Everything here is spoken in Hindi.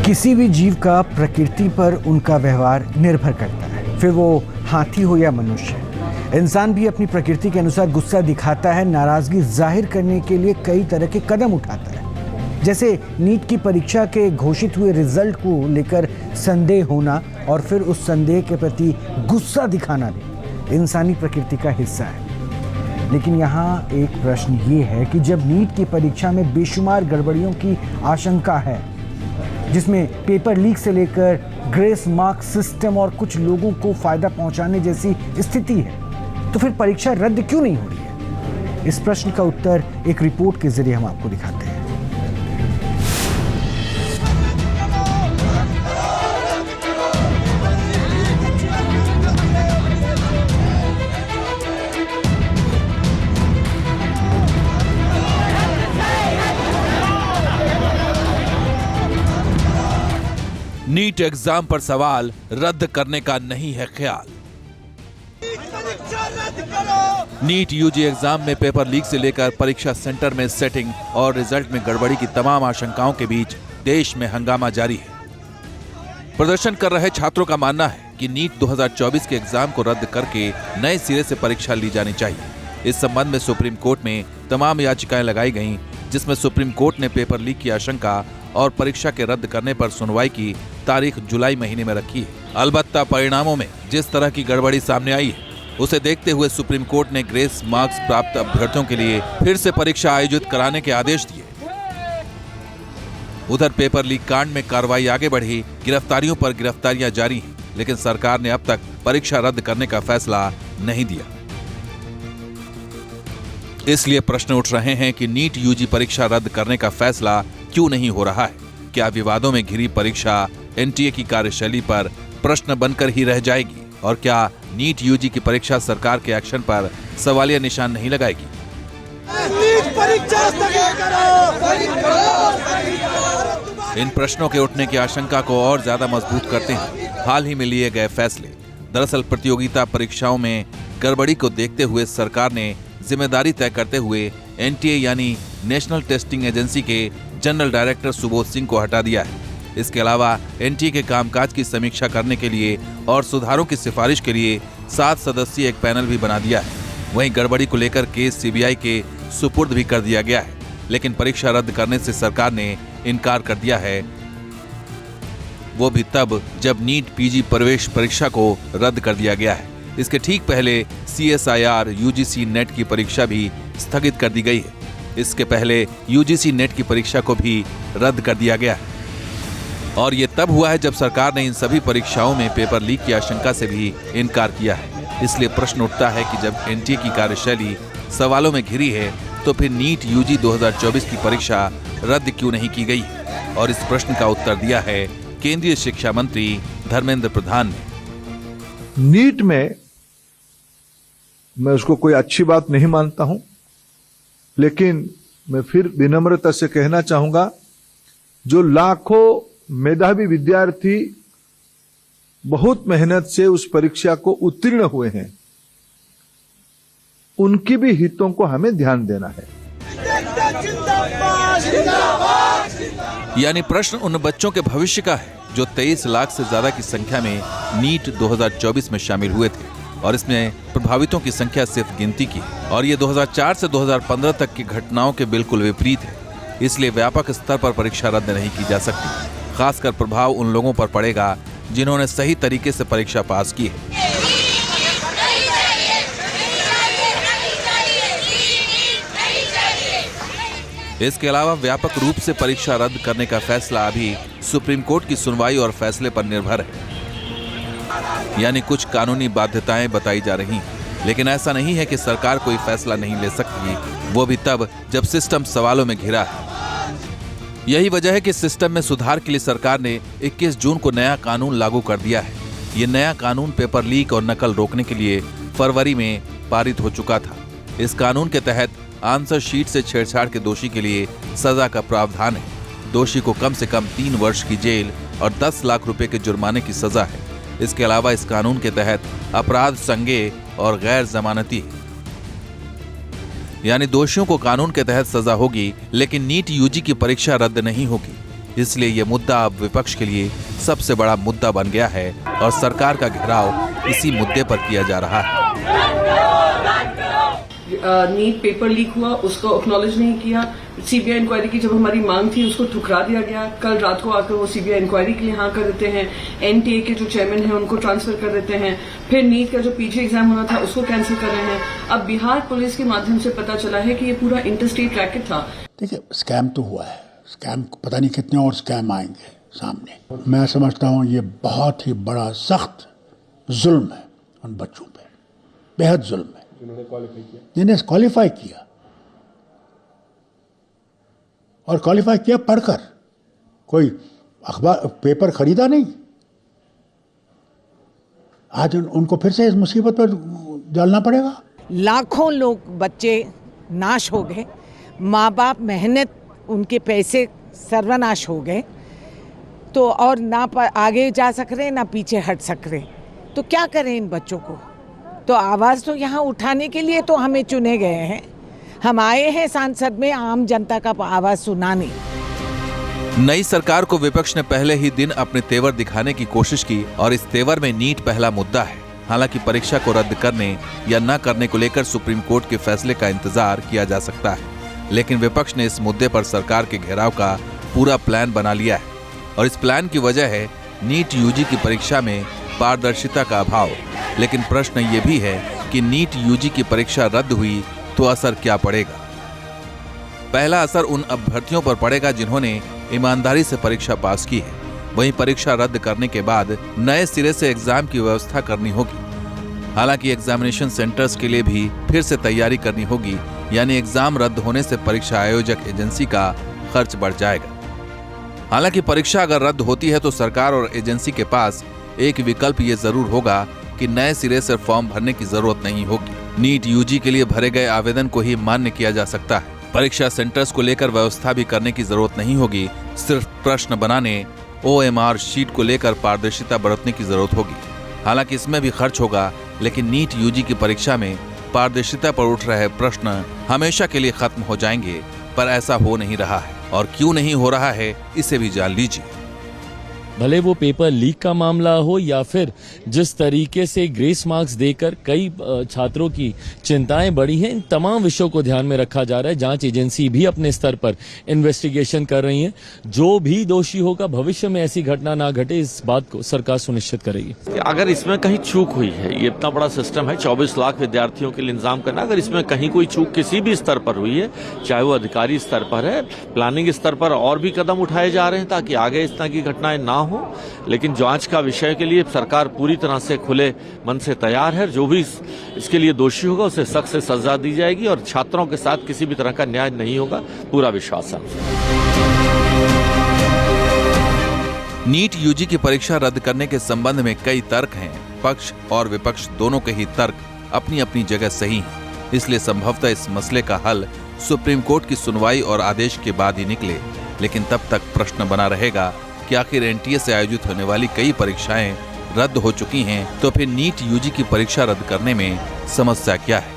किसी भी जीव का प्रकृति पर उनका व्यवहार निर्भर करता है, फिर वो हाथी हो या मनुष्य। इंसान भी अपनी प्रकृति के अनुसार गुस्सा दिखाता है, नाराजगी जाहिर करने के लिए कई तरह के कदम उठाता है। जैसे नीट की परीक्षा के घोषित हुए रिजल्ट को लेकर संदेह होना और फिर उस संदेह के प्रति गुस्सा दिखाना भी इंसानी प्रकृति का हिस्सा है। लेकिन यहाँ एक प्रश्न ये है कि जब नीट की परीक्षा में बेशुमार गड़बड़ियों की आशंका है, जिसमें पेपर लीक से लेकर ग्रेस मार्क सिस्टम और कुछ लोगों को फायदा पहुंचाने जैसी स्थिति है, तो फिर परीक्षा रद्द क्यों नहीं हो रही है? इस प्रश्न का उत्तर एक रिपोर्ट के जरिए हम आपको दिखाते हैं। नीट एग्जाम पर सवाल रद्द करने का नहीं है ख्याल। नीट यूजी एग्जाम में पेपर लीक से लेकर परीक्षा सेंटर में सेटिंग और रिजल्ट में गड़बड़ी की तमाम आशंकाओं के बीच देश में हंगामा जारी है। प्रदर्शन कर रहे छात्रों का मानना है कि नीट 2024 के एग्जाम को रद्द करके नए सिरे से परीक्षा ली जानी चाहिए। इस संबंध में सुप्रीम कोर्ट में तमाम याचिकाएं लगाई गईं, जिसमें सुप्रीम कोर्ट ने पेपर लीक की आशंका और परीक्षा के रद्द करने पर सुनवाई की तारीख जुलाई महीने में रखी है। अलबत्ता परिणामों में जिस तरह की गड़बड़ी सामने आई है, उसे देखते हुए सुप्रीम कोर्ट ने ग्रेस मार्क्स प्राप्त अभ्यर्थियों के लिए फिर से परीक्षा आयोजित कराने के आदेश दिए। उधर पेपर लीक कांड में कार्रवाई आगे बढ़ी, गिरफ्तारियों पर गिरफ्तारियां जारी हैं, लेकिन सरकार ने अब तक परीक्षा रद्द करने का फैसला नहीं दिया। इसलिए प्रश्न उठ रहे हैं कि नीट यूजी परीक्षा रद्द करने का फैसला क्यों नहीं हो रहा है? क्या विवादों में घिरी परीक्षा एनटीए की कार्यशैली पर प्रश्न बनकर ही रह जाएगी? और क्या नीट यूजी की परीक्षा सरकार के एक्शन पर सवालिया निशान नहीं लगाएगी? इन प्रश्नों के उठने की आशंका को और ज्यादा मजबूत करते हैं हाल ही में लिए गए फैसले। दरअसल प्रतियोगिता परीक्षाओं में गड़बड़ी को देखते हुए सरकार ने जिम्मेदारी तय करते हुए एनटीए यानी नेशनल टेस्टिंग एजेंसी के जनरल डायरेक्टर सुबोध सिंह को हटा दिया है। इसके अलावा एनटीए के कामकाज की समीक्षा करने के लिए और सुधारों की सिफारिश के लिए 7 सदस्यीय एक पैनल भी बना दिया है। वहीं गड़बड़ी को लेकर केस सीबीआई के सुपुर्द भी कर दिया गया है, लेकिन परीक्षा रद्द करने से सरकार ने इनकार कर दिया है, वो भी तब जब नीट पीजी प्रवेश परीक्षा को रद्द कर दिया गया है। इसके ठीक पहले CSIR UGC नेट की परीक्षा भी स्थगित कर दी गई है। इसके पहले UGC नेट की परीक्षा को भी रद्द कर दिया गया है, और ये तब हुआ है जब सरकार ने इन सभी परीक्षाओं में पेपर लीक की आशंका से भी इनकार किया है। इसलिए प्रश्न उठता है कि जब एनटीए की कार्यशैली सवालों में घिरी है, तो फिर नीट यूजी 2024 की परीक्षा रद्द क्यों नहीं की गई? और इस प्रश्न का उत्तर दिया है केंद्रीय शिक्षा मंत्री धर्मेंद्र प्रधान ने। नीट में मैं उसको कोई अच्छी बात नहीं मानता हूं, लेकिन मैं फिर विनम्रता से कहना चाहूंगा, जो लाखों मेधावी विद्यार्थी बहुत मेहनत से उस परीक्षा को उत्तीर्ण हुए हैं, उनकी भी हितों को हमें ध्यान देना है। यानी प्रश्न उन बच्चों के भविष्य का है जो 23 लाख से ज्यादा की संख्या में नीट 2024 में शामिल हुए थे, और इसमें प्रभावितों की संख्या सिर्फ गिनती की, और ये 2004 से 2015 तक की घटनाओं के बिल्कुल विपरीत है। इसलिए व्यापक स्तर पर परीक्षा रद्द नहीं की जा सकती। खासकर प्रभाव उन लोगों पर पड़ेगा जिन्होंने सही तरीके से परीक्षा पास की है। इसके अलावा व्यापक रूप से परीक्षा रद्द करने का फैसला अभी सुप्रीम कोर्ट की सुनवाई और फैसले पर निर्भर है। यानी कुछ कानूनी बाध्यताएं बताई जा रही हैं, लेकिन ऐसा नहीं है कि सरकार कोई फैसला नहीं ले सकती, वो भी तब जब सिस्टम सवालों में घिरा है। यही वजह है कि सिस्टम में सुधार के लिए सरकार ने 21 जून को नया कानून लागू कर दिया है। ये नया कानून पेपर लीक और नकल रोकने के लिए फरवरी में पारित हो चुका था। इस कानून के तहत आंसर शीट से छेड़छाड़ के दोषी के लिए सजा का प्रावधान है। दोषी को कम से कम 3 वर्ष की जेल और 10 लाख रुपए के जुर्माने की सजा है। इसके अलावा इस कानून के तहत अपराध संज्ञेय और गैर जमानती है, यानी दोषियों को कानून के तहत सजा होगी, लेकिन नीट यूजी की परीक्षा रद्द नहीं होगी। इसलिए ये मुद्दा अब विपक्ष के लिए सबसे बड़ा मुद्दा बन गया है और सरकार का घेराव इसी मुद्दे पर किया जा रहा है। नीट पेपर लीक हुआ, उसको एक्नॉलेज नहीं किया। सीबीआई इंक्वायरी की जब हमारी मांग थी उसको ठुकरा दिया गया। कल रात को आकर वो सीबीआई इंक्वायरी के लिए हाँ कर देते हैं। एनटीए के जो चेयरमैन हैं उनको ट्रांसफर कर देते हैं। फिर नीट का जो पीजी एग्जाम होना था उसको कैंसिल कर रहे हैं। अब बिहार पुलिस के माध्यम से पता चला है कि ये पूरा इंटरस्टेट रैकेट था। देखिए, स्कैम तो हुआ है, स्कैम पता नहीं कितने और स्कैम आएंगे सामने। मैं समझता हूँ ये बहुत ही बड़ा सख्त जुल्म है उन बच्चों पे, बेहद जुल्म है जिन्हें क्वालिफाई किया, और क्वालिफाई किया पढ़कर, कोई अखबार पेपर खरीदा नहीं। आज उनको फिर से इस मुसीबत पर डालना पड़ेगा। लाखों लोग बच्चे नाश हो गए, माँ बाप मेहनत उनके पैसे सर्वनाश हो गए, तो और ना आगे जा सक रहे ना पीछे हट सक रहे, तो क्या करें इन बच्चों को। तो आवाज़ तो यहाँ उठाने के लिए तो हमें चुने गए हैं, हम आए हैं सांसद में आम जनता का आवाज़ सुनाने। नई सरकार को विपक्ष ने पहले ही दिन अपने तेवर दिखाने की कोशिश की और इस तेवर में नीट पहला मुद्दा है। हालांकि परीक्षा को रद्द करने या न करने को लेकर सुप्रीम कोर्ट के फैसले का इंतजार किया जा सकता है, लेकिन विपक्ष ने इस मुद्दे पर सरकार के घेराव का पूरा प्लान बना लिया है और इस प्लान की वजह है नीट यूजी की परीक्षा में पारदर्शिता का अभाव। लेकिन प्रश्न ये भी है कि नीट यूजी की परीक्षा रद्द हुई तो असर क्या पड़ेगा। पहला असर उन अभ्यर्थियों पर पड़ेगा जिन्होंने ईमानदारी से परीक्षा पास की है। वहीं परीक्षा रद्द करने के बाद नए सिरे से एग्जाम की व्यवस्था करनी होगी। हालांकि एग्जामिनेशन सेंटर्स के लिए भी फिर से तैयारी करनी होगी, यानी एग्जाम रद्द होने से परीक्षा आयोजक एजेंसी का खर्च बढ़ जाएगा। हालांकि परीक्षा अगर रद्द होती है तो सरकार और एजेंसी के पास एक विकल्प ये जरूर होगा कि नए सिरे से फॉर्म भरने की जरूरत नहीं होगी। नीट यूजी के लिए भरे गए आवेदन को ही मान्य किया जा सकता है। परीक्षा सेंटर्स को लेकर व्यवस्था भी करने की जरूरत नहीं होगी। सिर्फ प्रश्न बनाने, OMR शीट को लेकर पारदर्शिता बरतने की जरूरत होगी। हालांकि इसमें भी खर्च होगा, लेकिन नीट यूजी की परीक्षा में पारदर्शिता पर उठ रहे प्रश्न हमेशा के लिए खत्म हो जाएंगे, पर ऐसा हो नहीं रहा है। और क्यों नहीं हो रहा है, इसे भी जान लीजिए। भले वो पेपर लीक का मामला हो या फिर जिस तरीके से ग्रेस मार्क्स देकर कई छात्रों की चिंताएं बढ़ी हैं, इन तमाम विषयों को ध्यान में रखा जा रहा है। जांच एजेंसी भी अपने स्तर पर इन्वेस्टिगेशन कर रही है। जो भी दोषी होगा, भविष्य में ऐसी घटना ना घटे, इस बात को सरकार सुनिश्चित करेगी। अगर इसमें कहीं चूक हुई है, ये इतना बड़ा सिस्टम है, 24 लाख विद्यार्थियों के लिए इंतजाम करना, अगर इसमें कहीं कोई चूक किसी भी स्तर पर हुई है, चाहे वो अधिकारी स्तर पर है, प्लानिंग स्तर पर और भी कदम उठाए जा रहे हैं ताकि आगे इस तरह की घटनाएं ना हो। लेकिन जांच का विषय के लिए सरकार पूरी तरह से खुले मन से तैयार है। जो भी इसके लिए दोषी होगा उसे सख्त से सजा दी जाएगी और छात्रों के साथ किसी भी तरह का न्याय नहीं होगा, पूरा विश्वास है। नीट यूजी की परीक्षा रद्द करने के संबंध में कई तर्क हैं। पक्ष और विपक्ष दोनों के ही तर्क अपनी अपनी जगह सही हैं। इसलिए संभवतः इस मसले का हल सुप्रीम कोर्ट की सुनवाई और आदेश के बाद ही निकले। लेकिन तब तक प्रश्न बना रहेगा कि आखिर एनटीए से आयोजित होने वाली कई परीक्षाएं रद्द हो चुकी हैं, तो फिर नीट यूजी की परीक्षा रद्द करने में समस्या क्या है।